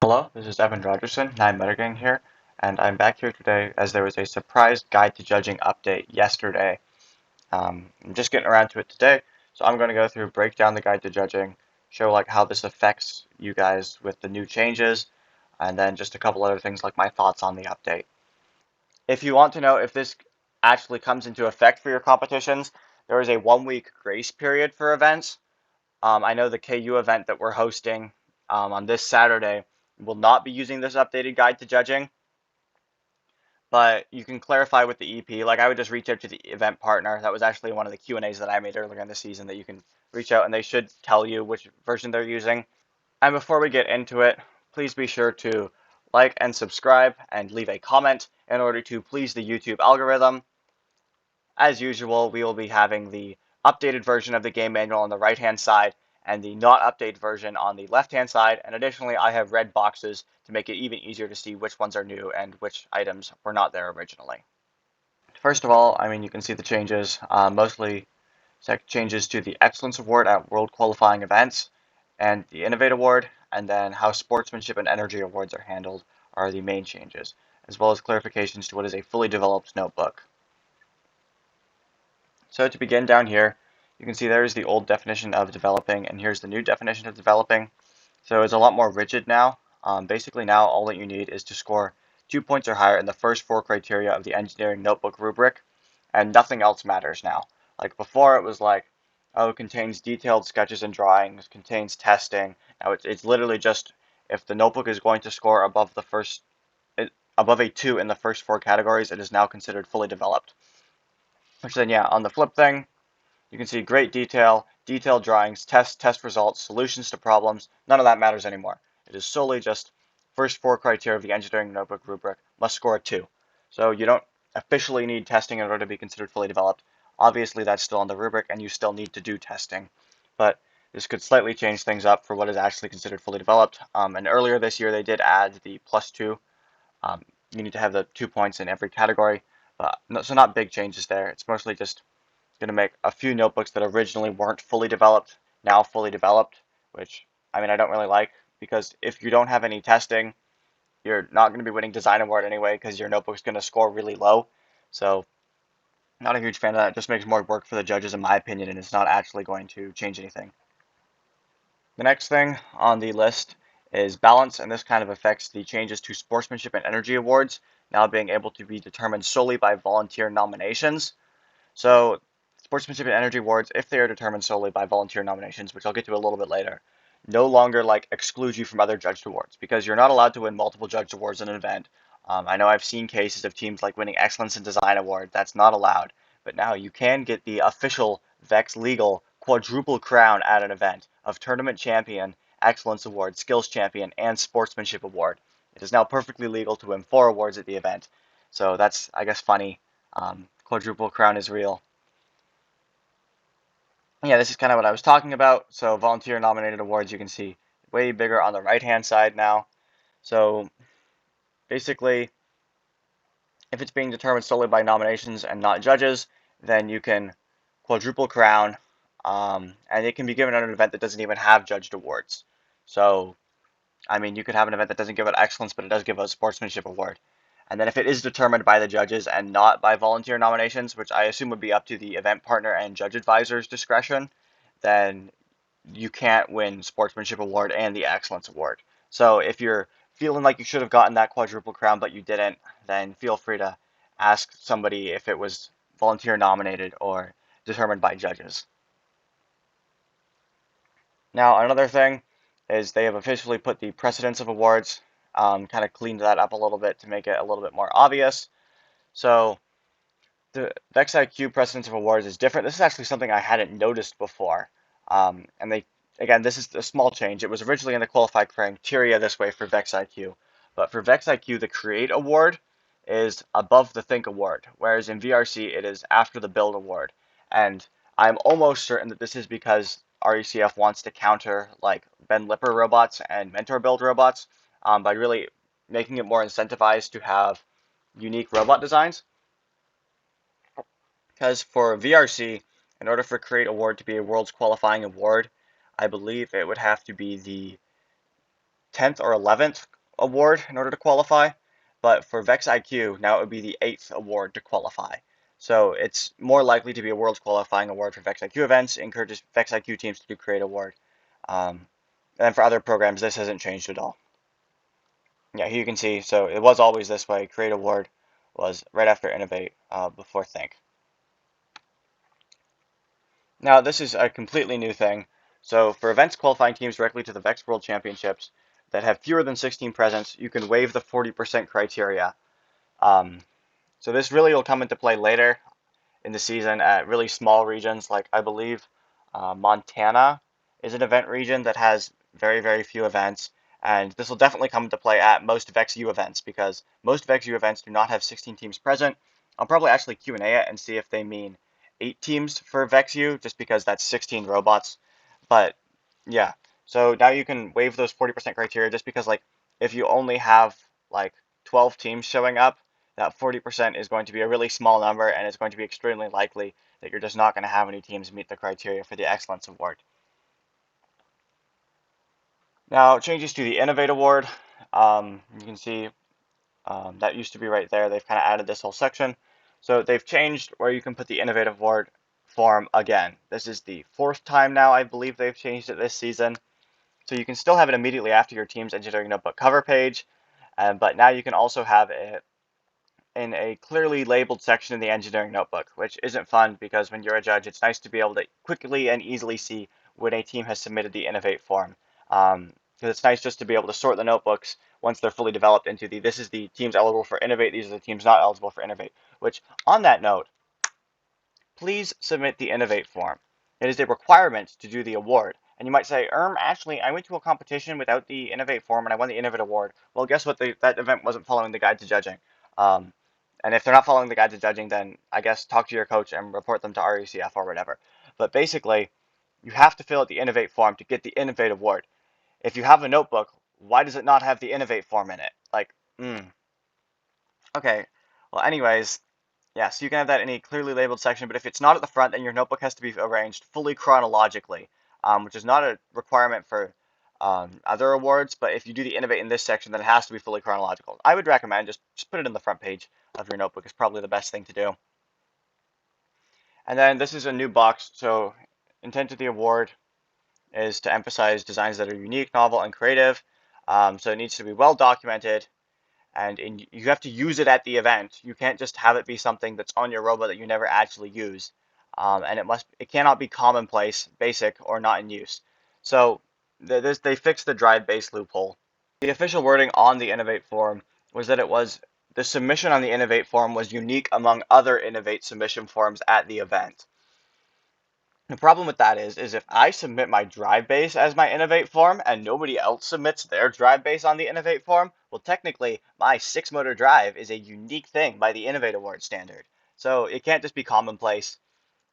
Hello, this is Evan Rogerson, 9 Metagang here, and I'm back here today as there was a surprise guide to judging update yesterday. I'm just getting around to it today, so I'm going to go through, break down the guide to judging, show like how this affects you guys with the new changes, and then just a couple other things like my thoughts on the update. If you want to know if this actually comes into effect for your competitions, there is a 1-week grace period for events. I know the KU event that we're hosting on this Saturday will not be using this updated guide to judging, but you can clarify with the EP. Like I would just reach out to the event partner. That was actually one of the Q&As that I made earlier in the season that you can reach out and they should tell you which version they're using. And before we get into it, please be sure to like and subscribe and leave a comment in order to please the YouTube algorithm. As usual, we will be having the updated version of the game manual on the right-hand side and the not updated version on the left-hand side. And additionally, I have red boxes to make it even easier to see which ones are new and which items were not there originally. First of all, you can see the changes, mostly changes to the Excellence Award at World Qualifying Events and the Innovate Award, and then how Sportsmanship and Energy Awards are handled are the main changes, as well as clarifications to what is a fully developed notebook. So to begin down here, you can see there's the old definition of developing, and here's the new definition of developing. So it's a lot more rigid now. Basically now all that you need is to score 2 points or higher in the first 4 criteria of the engineering notebook rubric, and nothing else matters now. Like before it was like, oh, it contains detailed sketches and drawings, contains testing. Now it's literally just if the notebook is going to score above above a 2 in the first 4 categories, it is now considered fully developed. Which then, yeah, on the flip thing, you can see great detail, detailed drawings, test results, solutions to problems. None of that matters anymore. It is solely just first 4 criteria of the engineering notebook rubric must score a 2. So you don't officially need testing in order to be considered fully developed. Obviously, that's still on the rubric, and you still need to do testing. But this could slightly change things up for what is actually considered fully developed. And earlier this year, they did add the +2. You need to have the 2 points in every category. So not big changes there. It's mostly just going to make a few notebooks that originally weren't fully developed now fully developed, which I don't really like, because if you don't have any testing, you're not going to be winning design award anyway because your notebook's going to score really low. So not a huge fan of that. It just makes more work for the judges in my opinion, and it's not actually going to change anything. The next thing on the list is balance, and this kind of affects the changes to sportsmanship and energy awards now being able to be determined solely by volunteer nominations. So sportsmanship and energy awards, if they are determined solely by volunteer nominations, which I'll get to a little bit later, no longer exclude you from other judged awards, because you're not allowed to win multiple judged awards in an event. I know I've seen cases of teams winning Excellence in Design Award. That's not allowed. But now you can get the official Vex legal quadruple crown at an event of Tournament Champion, Excellence Award, Skills Champion, and Sportsmanship Award. It is now perfectly legal to win 4 awards at the event. So that's, I guess, funny. Quadruple crown is real. Yeah, this is kind of what I was talking about. So volunteer nominated awards, you can see way bigger on the right-hand side now. So basically, if it's being determined solely by nominations and not judges, then you can quadruple crown, and it can be given at an event that doesn't even have judged awards. So, you could have an event that doesn't give out excellence, but it does give a sportsmanship award. And then if it is determined by the judges and not by volunteer nominations, which I assume would be up to the event partner and judge advisor's discretion, then you can't win sportsmanship award and the excellence award. So if you're feeling like you should have gotten that quadruple crown but you didn't, then feel free to ask somebody if it was volunteer nominated or determined by judges. Now another thing is they have officially put the precedence of awards, kind of cleaned that up a little bit to make it a little bit more obvious. So the VexIQ precedence of awards is different. This is actually something I hadn't noticed before. And again, this is a small change. It was originally in the qualified criteria this way for VexIQ. But for VexIQ, the Create award is above the Think award, whereas in VRC, it is after the Build award. And I'm almost certain that this is because RECF wants to counter Ben Lipper robots and mentor build robots by really making it more incentivized to have unique robot designs. Because for VRC, in order for Create Award to be a World's Qualifying Award, I believe it would have to be the 10th or 11th award in order to qualify, but for Vex IQ, now it would be the 8th award to qualify. So it's more likely to be a Worlds qualifying award for Vex IQ events. It encourages Vex IQ teams to do Create Award. And then for other programs, this hasn't changed at all. Yeah, here you can see, so it was always this way. Create Award was right after Innovate, before Think. Now, this is a completely new thing. So for events qualifying teams directly to the VEX World Championships that have fewer than 16 presents, you can waive the 40% criteria. So this really will come into play later in the season at really small regions, like I believe Montana is an event region that has very, very few events. And this will definitely come into play at most VEXU events because most VEXU events do not have 16 teams present. I'll probably actually Q&A it and see if they mean 8 teams for VEXU, just because that's 16 robots. But yeah, so now you can waive those 40% criteria just because, like, if you only have like 12 teams showing up, that 40% is going to be a really small number, and it's going to be extremely likely that you're just not going to have any teams meet the criteria for the Excellence Award. Now, changes to the Innovate Award. You can see that used to be right there. They've kind of added this whole section. So they've changed where you can put the Innovate Award form again. This is the 4th time now, I believe they've changed it this season. So you can still have it immediately after your team's engineering notebook cover page, but now you can also have it in a clearly labeled section in the engineering notebook, which isn't fun because when you're a judge, it's nice to be able to quickly and easily see when a team has submitted the Innovate form. Because it's nice just to be able to sort the notebooks once they're fully developed into this is the teams eligible for Innovate, these are the teams not eligible for Innovate. Which, on that note, please submit the Innovate form. It is a requirement to do the award. And you might say, actually, I went to a competition without the Innovate form and I won the Innovate award. Well, guess what? That event wasn't following the guide to judging. And if they're not following the guide to judging, then I guess talk to your coach and report them to RECF or whatever. But basically, you have to fill out the Innovate form to get the Innovate award. If you have a notebook, why does it not have the Innovate form in it? Like, Okay. Well, anyways, yeah, so you can have that in a clearly labeled section, but if it's not at the front, then your notebook has to be arranged fully chronologically, which is not a requirement for other awards, but if you do the Innovate in this section, then it has to be fully chronological. I would recommend just put it in the front page of your notebook is probably the best thing to do. And then this is a new box, so intent of the award is to emphasize designs that are unique, novel, and creative. So it needs to be well documented, and you have to use it at the event. You can't just have it be something that's on your robot that you never actually use. And it cannot be commonplace, basic, or not in use. So they fixed the drive base loophole. The official wording on the Innovate form was that the submission on the Innovate form was unique among other Innovate submission forms at the event. The problem with that is if I submit my drive base as my Innovate form and nobody else submits their drive base on the Innovate form, well, technically, my 6-motor drive is a unique thing by the Innovate Award standard. So it can't just be commonplace.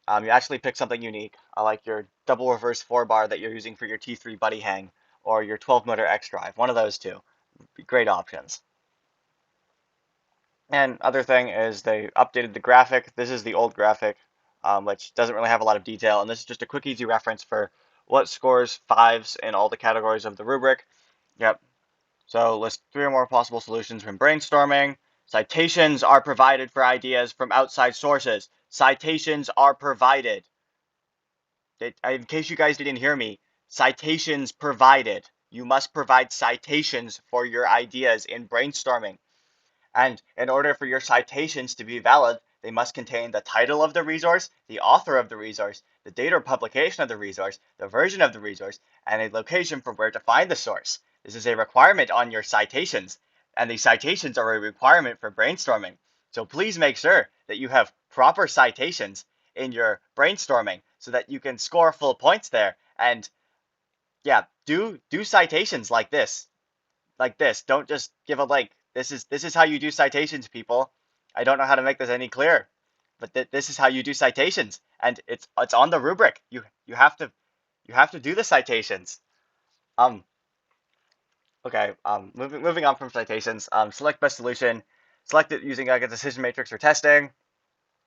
You actually pick something unique, like your double reverse 4-bar that you're using for your T3 buddy hang, or your 12-motor X drive. One of those two. Great options. And other thing is they updated the graphic. This is the old graphic, which doesn't really have a lot of detail. And this is just a quick, easy reference for what scores 5s in all the categories of the rubric. Yep. So list 3 or more possible solutions when brainstorming. Citations are provided for ideas from outside sources. Citations are provided. In case you guys didn't hear me, citations provided. You must provide citations for your ideas in brainstorming. And in order for your citations to be valid, they must contain the title of the resource, the author of the resource, the date or publication of the resource, the version of the resource, and a location for where to find the source. This is a requirement on your citations, and the citations are a requirement for brainstorming. So please make sure that you have proper citations in your brainstorming so that you can score full points there. And yeah, do citations like this. Don't just give a link. This is how you do citations, people. I don't know how to make this any clearer, but this is how you do citations, and it's on the rubric. You have to do the citations. Okay. Moving on from citations. Select best solution. Select it using like a decision matrix or testing.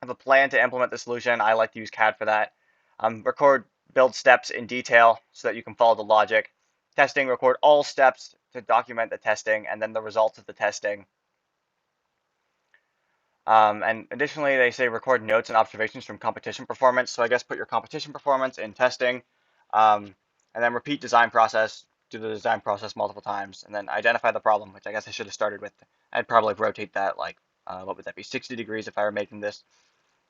Have a plan to implement the solution. I like to use CAD for that. Record build steps in detail so that you can follow the logic. Testing, record all steps to document the testing and then the results of the testing. And additionally, they say record notes and observations from competition performance. So I guess put your competition performance in testing, and then repeat design process, do the design process multiple times, and then identify the problem, which I guess I should have started with. I'd probably rotate that like, what would that be, 60 degrees if I were making this.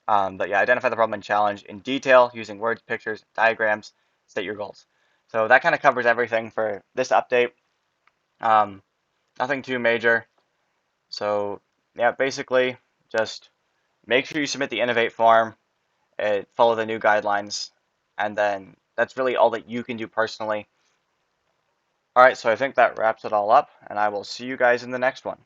But yeah, identify the problem and challenge in detail using words, pictures, diagrams, state your goals. So that kind of covers everything for this update. Nothing too major. So yeah, basically just make sure you submit the Innovate form, follow the new guidelines, and then that's really all that you can do personally. All right, so I think that wraps it all up, and I will see you guys in the next one.